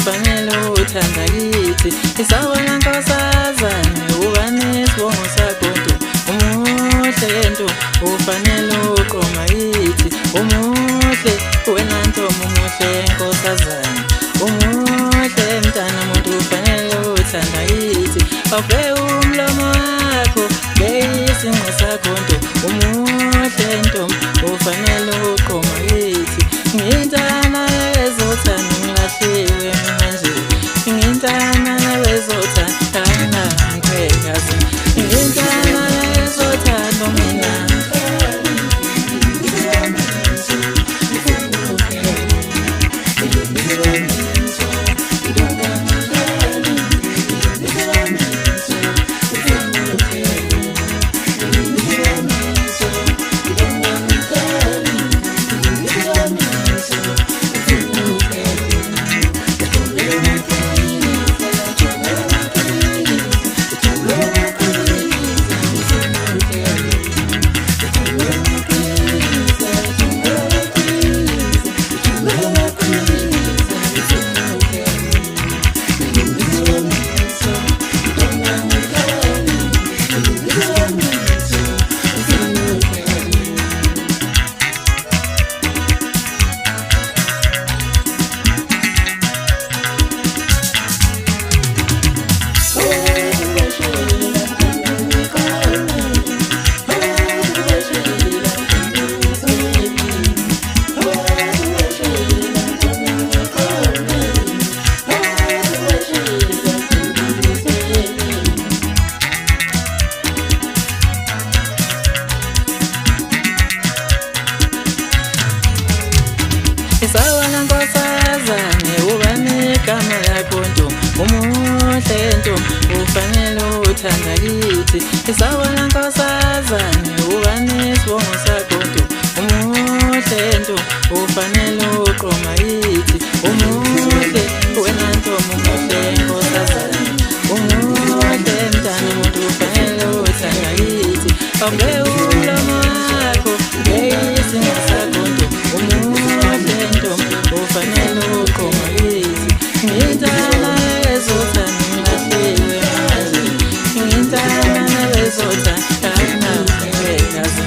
ufanele uthanda kithi. Isawona nkosazane ubanesibongo sakho ntombi, umuhle ntombi ufanele uqoma kithi. Umuhle wena ntombi, umuhle nkosazane, umuhle mntana muntu ufanele uthanda kithi. Awube umlomo wakho beyisinqo sakho ntombi, umuhle ntombi ufanele uqoma kithi. Ngintana ezothanda ngilahliwe mina nje, ngintana ezothanda ngangikazi, ngintana ezothanda mina. Isawona nkosazane ubanegama lakho ntombi, umuhle ntombi ufanele uthanda kithi. Isawona nkosazane ubanesibongo sakho ntombi, umuhle ntombi ufanele uqoma kithi. Umuhle wena ntombi, umuhle nkosazane, umuhle mntana muntu ufanele uthanda kithi. Awube umlomo wakho beyisinqo sakho ntombi, umuhle ntombi ufanele uqoma kithi. Ngintana ezothanda ngilahliwe manje, ngintana ezothanda ngangikazi.